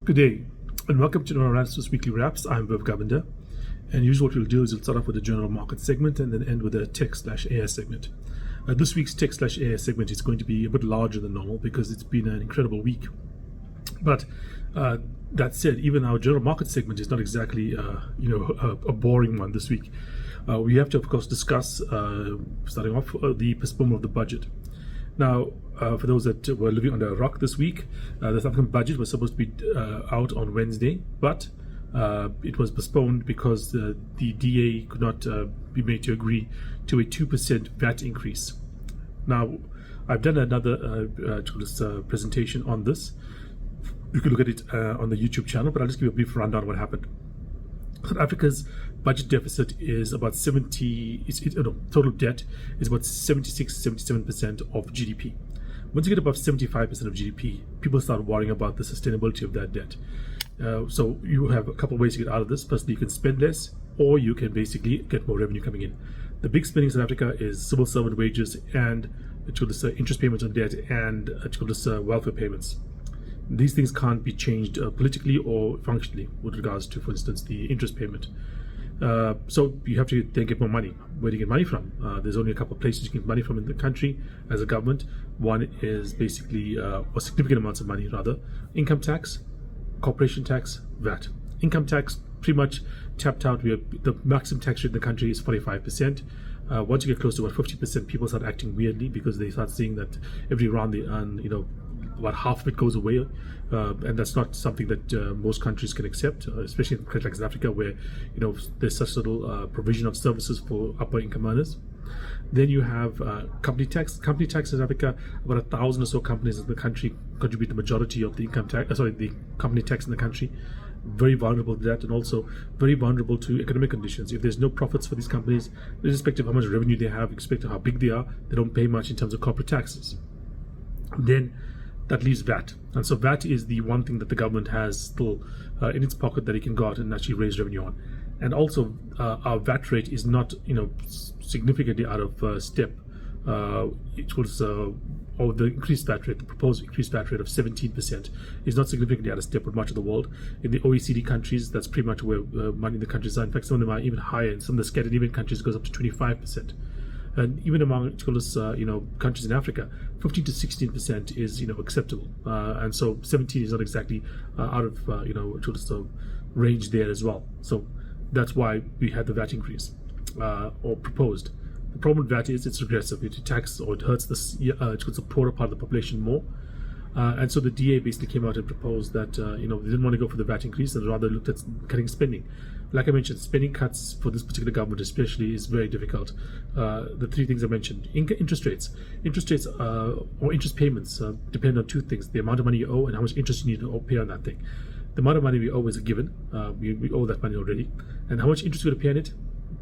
Good day, and welcome to General Analysis Weekly Wraps. I'm Viv Govender, and usually what we'll do is we'll start off with the general market segment and then end with a tech/AI segment. This week's tech/AI segment is going to be a bit larger than normal because it's been an incredible week. But that said, even our general market segment is not exactly a boring one this week. We have to, of course, discuss, starting off, the postponement of the budget. Now, for those that were living under a rock this week, the South African budget was supposed to be out on Wednesday, but it was postponed because the DA could not be made to agree to a 2% VAT increase. Now, I've done another presentation on this. You can look at it on the YouTube channel, but I'll just give you a brief rundown of what happened. South Africa's budget deficit is about total debt is about 76-77% of GDP. Once you get above 75% of GDP, people start worrying about the sustainability of that debt. So you have a couple of ways to get out of this. Firstly, you can spend less, or you can basically get more revenue coming in. The big spending in South Africa is civil servant wages and interest payments on debt and welfare payments. These things can't be changed politically or functionally with regards to, for instance, the interest payment. So you have to then get more money. Where do you get money from? There's only a couple of places you can get money from in the country as a government. One is basically, or significant amounts of money rather, income tax, corporation tax, VAT. Income tax pretty much tapped out. The maximum tax rate in the country is 45%. Once you get close to about 50%, people start acting weirdly because they start seeing that every round they earn, about half of it goes away, and that's not something that most countries can accept, especially in countries like South Africa, where there's such little provision of services for upper income earners. Then you have company tax. Company tax in South Africa, about 1,000 or so companies in the country contribute the majority of the the company tax in the country. Very vulnerable to that, and also very vulnerable to economic conditions. If there's no profits for these companies, irrespective of how much revenue they have, irrespective of how big they are, they don't pay much in terms of corporate taxes. Then that leaves VAT. And so VAT is the one thing that the government has still in its pocket that it can go out and actually raise revenue on. And also our VAT rate is not significantly out of step. It was the increased VAT rate, the proposed increased VAT rate of 17% is not significantly out of step with much of the world. In the OECD countries, that's pretty much where money in the countries are. In fact, some of them are even higher. In some of the Scandinavian countries, it goes up to 25%. And even among countries in Africa, 15 to 16% is acceptable, and so 17 is not exactly out of range there as well. So that's why we had the VAT increase or proposed. The problem with VAT is it's regressive. It attacks or it hurts the poorer part of the population more. And so the DA basically came out and proposed that they didn't want to go for the VAT increase and rather looked at cutting spending. Like I mentioned, spending cuts for this particular government especially is very difficult. The three things I mentioned: interest rates or interest payments depend on two things: the amount of money you owe and how much interest you need to pay on that thing. The amount of money we owe is a given; we owe that money already, and how much interest we're going to pay on it.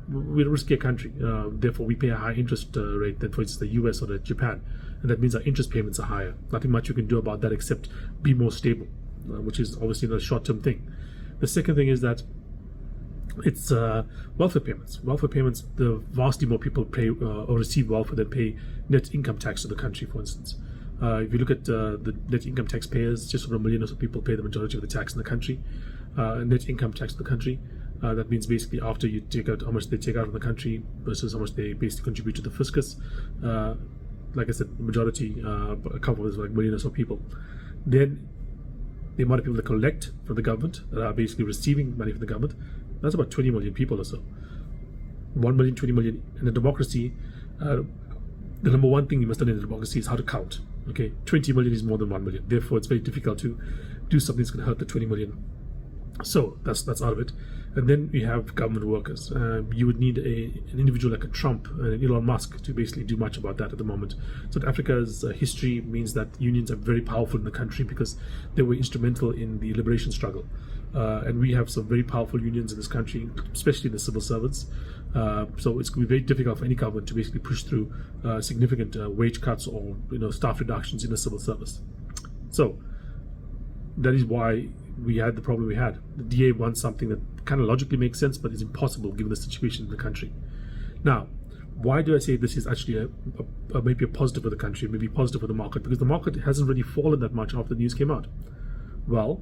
We're a riskier country, therefore we pay a higher interest rate than, for instance, the US or Japan, and that means our interest payments are higher. Nothing much you can do about that except be more stable, which is obviously not a short-term thing. The second thing is that it's welfare payments. Welfare payments, the vastly more people pay or receive welfare than pay net income tax to the country, for instance. If you look at the net income tax payers, just over 1 million or so people pay the majority of the tax in the country, net income tax in the country. That means basically after you take out how much they take out of the country versus how much they basically contribute to the fiscus. Like I said, the majority, a couple of like 1 million or so people. Then the amount of people that collect from the government, that are basically receiving money from the government, that's about 20 million people or so. 1 million, 20 million. In a democracy, the number one thing you must learn in a democracy is how to count. Okay, 20 million is more than 1 million. Therefore, it's very difficult to do something that's going to hurt the 20 million. So that's out of it. And then we have government workers. You would need an individual like a Trump and Elon Musk to basically do much about that at the moment. South Africa's history means that unions are very powerful in the country because they were instrumental in the liberation struggle. And we have some very powerful unions in this country, especially the civil servants. So it's going to be very difficult for any government to basically push through significant wage cuts or staff reductions in the civil service. So that is why we had the problem we had. The DA wants something that kind of logically makes sense, but it's impossible given the situation in the country. Now, why do I say this is actually maybe a positive for the country, maybe positive for the market? Because the market hasn't really fallen that much after the news came out. Well,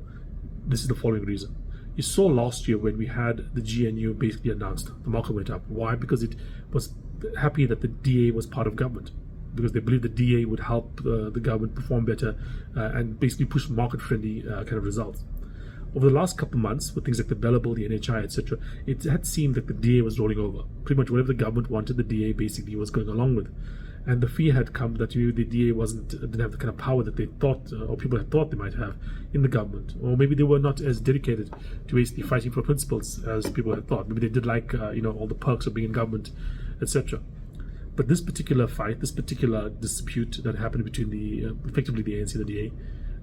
this is the following reason. You saw last year when we had the GNU basically announced, the market went up. Why? Because it was happy that the DA was part of government, because they believed the DA would help the government perform better and basically push market-friendly kind of results. Over the last couple of months, with things like the Bella Bill, the NHI, etc., it had seemed that the DA was rolling over. Pretty much whatever the government wanted, the DA basically was going along with. And the fear had come that maybe the DA didn't have the kind of power that they thought, or people had thought they might have in the government, or maybe they were not as dedicated to basically fighting for principles as people had thought. Maybe they did like all the perks of being in government, etc. But this particular fight, this particular dispute that happened between effectively the ANC and the DA,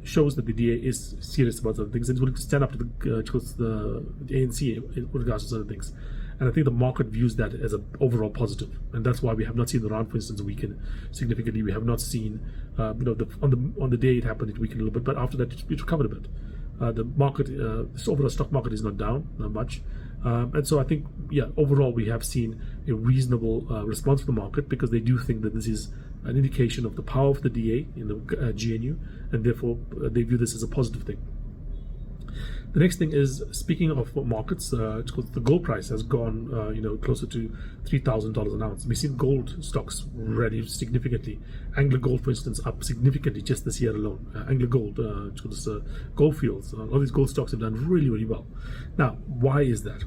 shows that the DA is serious about certain things and is willing to stand up to the ANC in regards to certain things. And I think the market views that as an overall positive, and that's why we have not seen the rand, for instance, weaken significantly. We have not seen, on the day it happened, it weakened a little bit, but after that it recovered a bit. The market, this overall stock market is not down, not much, and so I think, overall we have seen a reasonable response from the market, because they do think that this is an indication of the power of the DA in the GNU, and therefore they view this as a positive thing. The next thing is, speaking of markets, the gold price has gone closer to $3,000 an ounce. We've seen gold stocks rally significantly. Anglo Gold, for instance, up significantly just this year alone. Anglo Gold, gold fields, all these gold stocks have done really, really well. Now, why is that?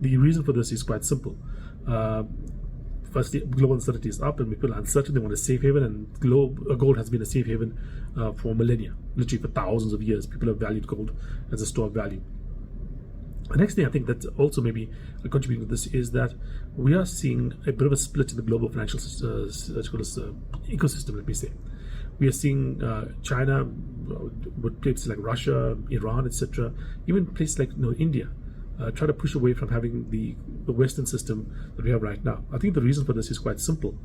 The reason for this is quite simple. Firstly, global uncertainty is up, and people are uncertain. They want a safe haven, and gold has been a safe haven for millennia. Literally for thousands of years, people have valued gold as a store of value. The next thing I think that also maybe contributing to this is that we are seeing a bit of a split in the global financial ecosystem, let me say. We are seeing China, with places like Russia, Iran, etc., even places like India, try to push away from having the Western system that we have right now. I think the reason for this is quite simple.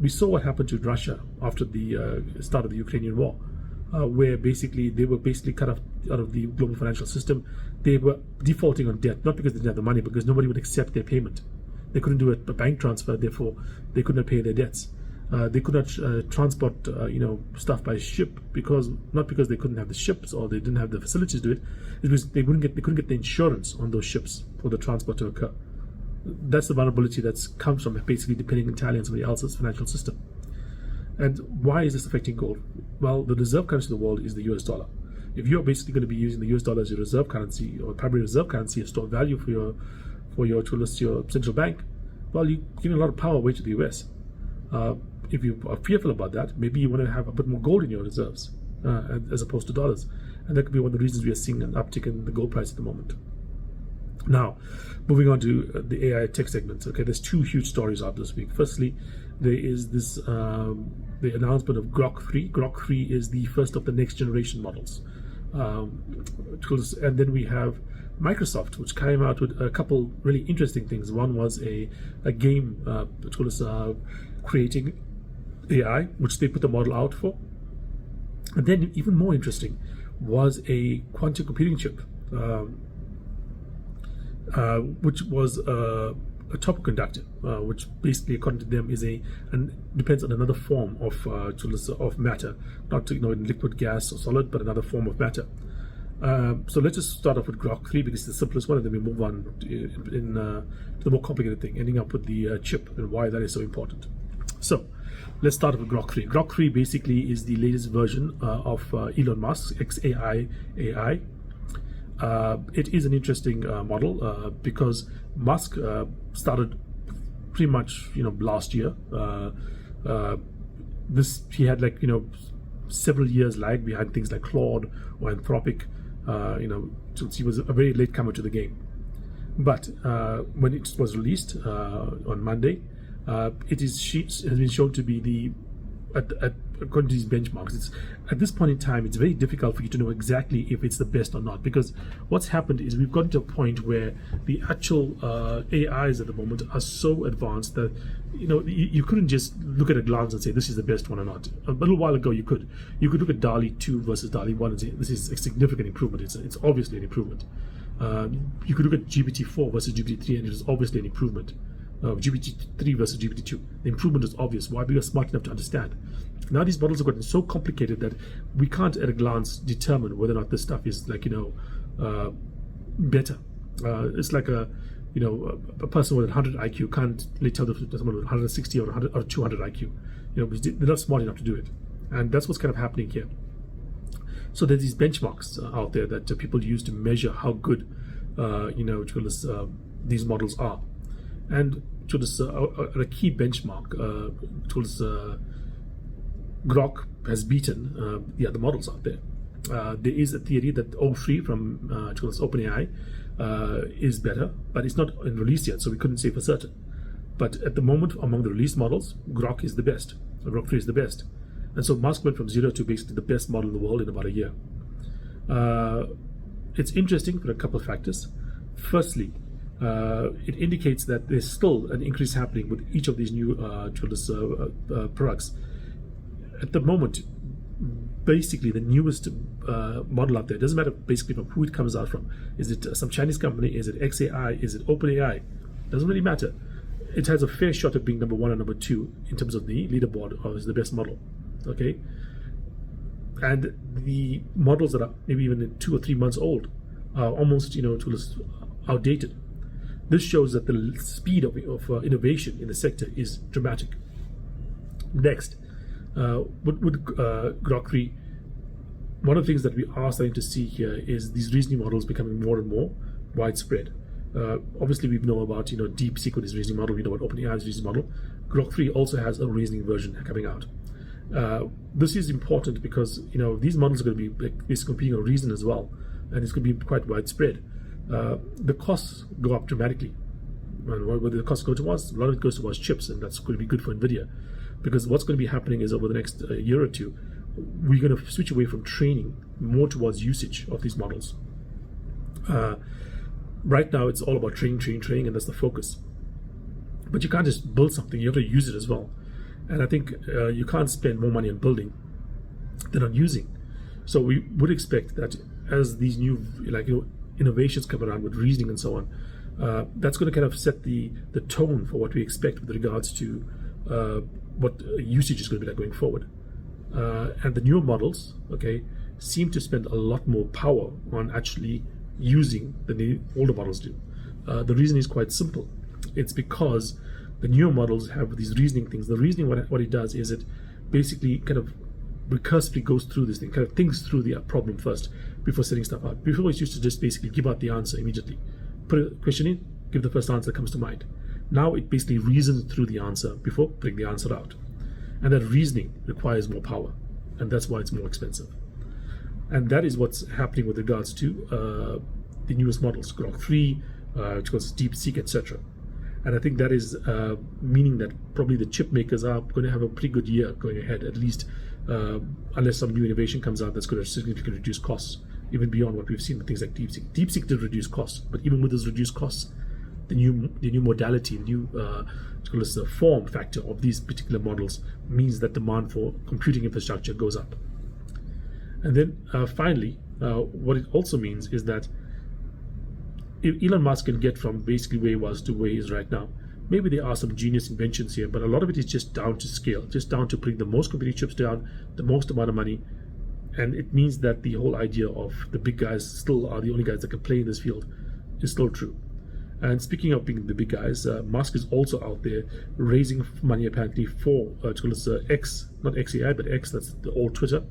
We saw what happened to Russia after the start of the Ukrainian war, where basically they were cut out of the global financial system. They were defaulting on debt, not because they didn't have the money, because nobody would accept their payment. They couldn't do a bank transfer, therefore they could not pay their debts. They could not transport stuff by ship, not because they couldn't have the ships or they didn't have the facilities to do it. It was they couldn't get the insurance on those ships for the transport to occur. That's the vulnerability that comes from basically depending entirely on somebody else's financial system. And why is this affecting gold? Well, the reserve currency of the world is the US dollar. If you're basically going to be using the US dollar as your reserve currency, or primary reserve currency, a store of value for your central bank, well, you're giving a lot of power away to the US. If you are fearful about that, maybe you want to have a bit more gold in your reserves as opposed to dollars. And that could be one of the reasons we are seeing an uptick in the gold price at the moment. Now, moving on to the AI tech segment. Okay, there's two huge stories out this week. Firstly, there is this the announcement of Grok3. Grok3 is the first of the next generation models. And then we have Microsoft, which came out with a couple really interesting things. One was a game creating AI, which they put the model out for. And then even more interesting was a quantum computing chip, which was a superconductor, which basically, according to them, depends on another form of matter, not in liquid, gas, or solid, but another form of matter. So let's just start off with Grok3 because it's the simplest one, and then we move on to the more complicated thing, ending up with the chip and why that is so important. So let's start with Grok3. Grok3 basically is the latest version of Elon Musk's XAI AI. It is an interesting model because Musk started pretty much last year. He had several years lag behind things like Claude or Anthropic. So he was a very late comer to the game. But when it was released on Monday, it has been shown to be according to these benchmarks. At this point in time, it's very difficult for you to know exactly if it's the best or not, because what's happened is we've gotten to a point where the actual AIs at the moment are so advanced that you couldn't just look at a glance and say this is the best one or not. A little while ago, you could look at DALL-E 2 versus DALL-E 1 and say this is a significant improvement. It's obviously an improvement. You could look at GPT-4 versus GPT-3 and it is obviously an improvement. GPT-3 versus GPT-2. The improvement is obvious. Why? Because we're smart enough to understand. Now these models have gotten so complicated that we can't at a glance determine whether or not this stuff is like, better. It's like a person with 100 IQ can't really tell someone with 160 or 100 or 200 IQ, because they're not smart enough to do it. And that's what's kind of happening here. So there's these benchmarks out there that people use to measure how good, these models are. And to this, a key benchmark, Grok has beaten the other models out there. There is a theory that O3 from OpenAI is better, but it's not in release yet, so we couldn't say for certain. But at the moment, among the released models, Grok is the best. Grok3 is the best. And so Musk went from 0 to basically the best model in the world in about a year. It's interesting for a couple of factors. Firstly, it indicates that there's still an increase happening with each of these new products. At the moment, basically the newest model out there, doesn't matter basically from who it comes out from. Is it some Chinese company? Is it XAI? Is it OpenAI? Doesn't really matter. It has a fair shot of being number 1 and number 2 in terms of the leaderboard or is the best model. Okay, and the models that are maybe even 2 or 3 months old are almost outdated. This shows that the speed of innovation in the sector is dramatic. Next, with Grok3, one of the things that we are starting to see here is these reasoning models becoming more and more widespread. Obviously, we know about DeepSeek with his reasoning model. We know about OpenAI's reasoning model. Grok3 also has a reasoning version coming out. This is important because these models are going to be basically competing on reason as well, and it's going to be quite widespread. The costs go up dramatically, and where the costs go towards, a lot of it goes towards chips, and that's going to be good for NVIDIA, because what's going to be happening is over the next year or two, we're going to switch away from training more towards usage of these models. Right now, it's all about training, and that's the focus. But you can't just build something; you have to use it as well. And I think you can't spend more money on building than on using. So we would expect that as these new innovations come around with reasoning and so on, that's going to kind of set the tone for what we expect with regards to what usage is going to be like going forward. And the newer models, seem to spend a lot more power on actually using than the older models do. The reason is quite simple. It's because the newer models have these reasoning things. The reasoning, what it does is it basically kind of recursively goes through this thing, kind of thinks through the problem first before setting stuff out. Before, it's used to just basically give out the answer immediately. Put a question in, give the first answer that comes to mind. Now it basically reasons through the answer before putting the answer out. And that reasoning requires more power, and that's why it's more expensive. And that is what's happening with regards to the newest models, Grok3, which was DeepSeek, etc. And I think that is meaning that probably the chip makers are going to have a pretty good year going ahead, at least unless some new innovation comes out that's going to significantly reduce costs, even beyond what we've seen with things like DeepSeek. DeepSeek did reduce costs, but even with those reduced costs, the new modality, new form factor of these particular models means that demand for computing infrastructure goes up. And then finally, what it also means is that if Elon Musk can get from basically where he was to where he is right now, maybe there are some genius inventions here, but a lot of it is just down to scale, just down to putting the most computing chips down, the most amount of money. And it means that the whole idea of the big guys still are the only guys that can play in this field is still true. And speaking of being the big guys, Musk is also out there raising money apparently for X, not XAI, but X, that's the old Twitter,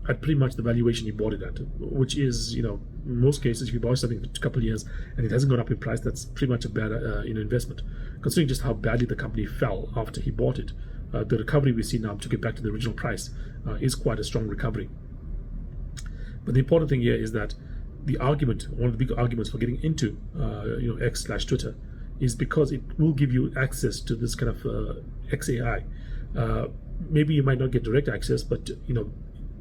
at pretty much the valuation he bought it at, which is, in most cases, if you buy something for a couple of years and it hasn't gone up in price, that's pretty much a bad investment. Considering just how badly the company fell after he bought it, the recovery we see now to get back to the original price is quite a strong recovery. But the important thing here is that the argument, one of the big arguments for getting into X/Twitter, is because it will give you access to this kind of XAI. Maybe you might not get direct access, but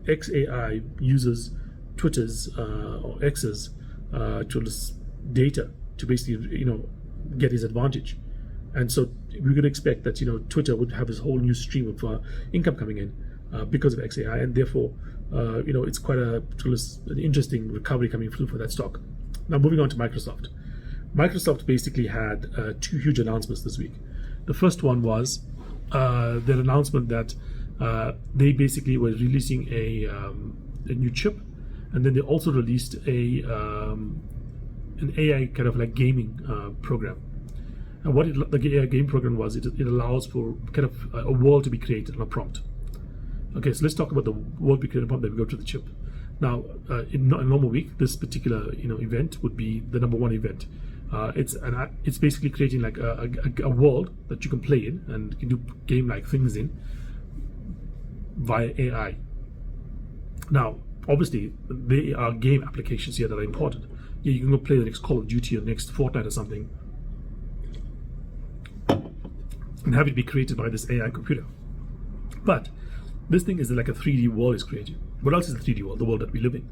XAI uses Twitter's or X's data to basically get his advantage, and so we're going to expect that Twitter would have this whole new stream of income coming in because of XAI, and therefore it's quite an interesting recovery coming through for that stock. Now moving on to Microsoft. Microsoft basically had two huge announcements this week. The first one was their announcement that They basically were releasing a new chip, and then they also released an AI kind of like gaming program. And what the AI game program was, it allows for kind of a world to be created on a prompt. Okay, so let's talk about the world we created on a prompt, then we go to the chip. Now, in a normal week, this particular event would be the number one event. It's basically creating like a world that you can play in and you can do game-like things in via AI. Now, obviously, there are game applications here that are important. Yeah, you can go play the next Call of Duty or next Fortnite or something, and have it be created by this AI computer. But this thing is like a 3D world is created. What else is a 3D world? The world that we live in.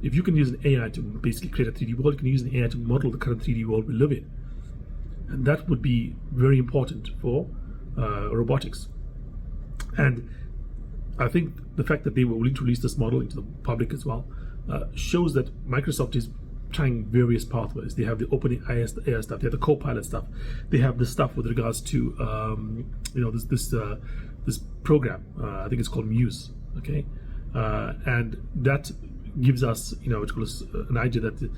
If you can use an AI to basically create a 3D world, you can use an AI to model the current 3D world we live in. And that would be very important for robotics. And I think the fact that they were willing to release this model into the public as well shows that Microsoft is trying various pathways. They have the OpenAI stuff, they have the Copilot stuff, they have the stuff with regards to this program. I think it's called Muse. Okay, and that gives us an idea that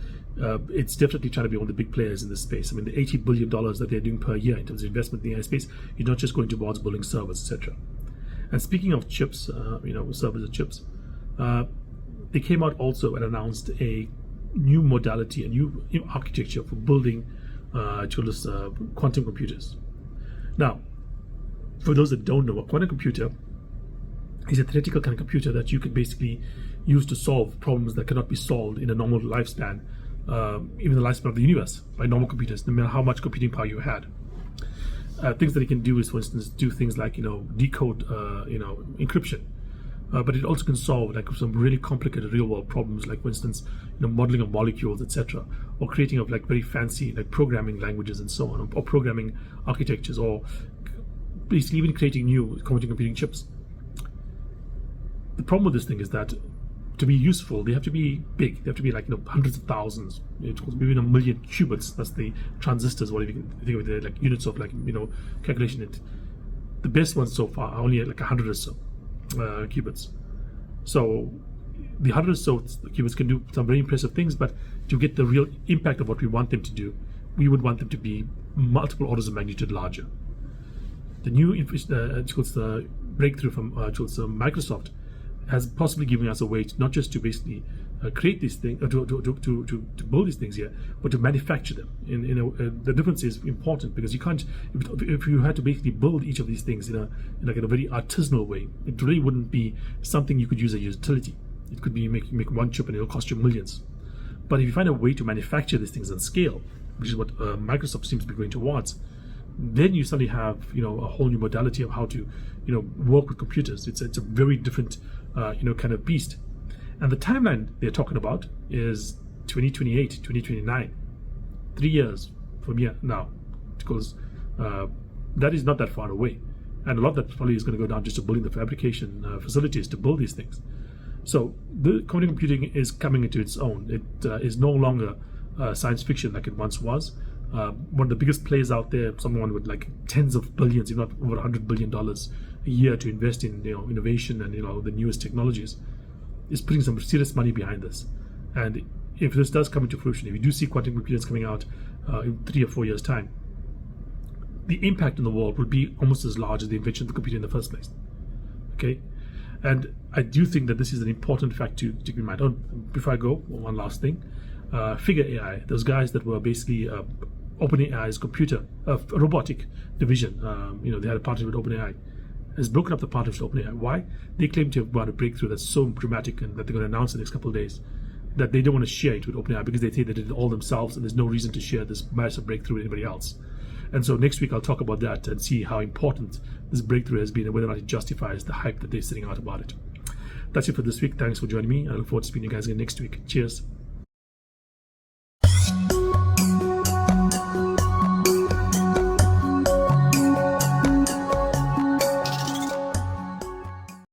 it's definitely trying to be one of the big players in this space. I mean, the $80 billion that they're doing per year in terms of investment in the AI space, you're not just going towards building servers, etc. And speaking of chips, servers and chips, they came out also and announced a new modality, a new architecture for building quantum computers. Now, for those that don't know, a quantum computer is a theoretical kind of computer that you can basically use to solve problems that cannot be solved in a normal lifespan, even the lifespan of the universe, by normal computers, no matter how much computing power you had. Things that it can do is, for instance, do things like decode encryption, but it also can solve like some really complicated real-world problems, like for instance, modeling of molecules, etc., or creating of like very fancy like programming languages and so on, or programming architectures, or basically even creating new quantum computing chips. The problem with this thing is that to be useful, they have to be big. They have to be like hundreds of thousands, maybe 1 million qubits. That's the transistors. What if you can think of it like units of like calculation? It. The best ones so far are only like 100 or so qubits. So the 100 or so qubits can do some very impressive things, but to get the real impact of what we want them to do, we would want them to be multiple orders of magnitude larger. The new the breakthrough from Microsoft has possibly given us a way to not just to basically create these things, to build these things here, but to manufacture them. The difference is important because you can't. If you had to basically build each of these things in a very artisanal way, it really wouldn't be something you could use as a utility. It could be make one chip and it'll cost you millions. But if you find a way to manufacture these things on scale, which is what Microsoft seems to be going towards, then you suddenly have a whole new modality of how to work with computers. It's a very different kind of beast. And the timeline they're talking about is 2028, 2029, 3 years from here now, because that is not that far away. And a lot of that probably is going to go down just to building the fabrication facilities to build these things. So the quantum computing is coming into its own. It is no longer science fiction like it once was. One of the biggest players out there, someone with like tens of billions, if not over $100 billion a year to invest in innovation and the newest technologies, is putting some serious money behind this. And if this does come into fruition, if you do see quantum computers coming out in 3 or 4 years' time, the impact in the world will be almost as large as the invention of the computer in the first place. Okay, and I do think that this is an important fact to keep in mind. Before I go, one last thing. Figure AI, those guys that were basically OpenAI's robotic division, they had a partnership with OpenAI, has broken up the partnership with OpenAI. Why? They claim to have got a breakthrough that's so dramatic and that they're going to announce in the next couple of days, that they don't want to share it with OpenAI because they think they did it all themselves and there's no reason to share this massive breakthrough with anybody else. And so next week I'll talk about that and see how important this breakthrough has been and whether or not it justifies the hype that they're sitting out about it. That's it for this week. Thanks for joining me. I look forward to speaking to you guys again next week. Cheers.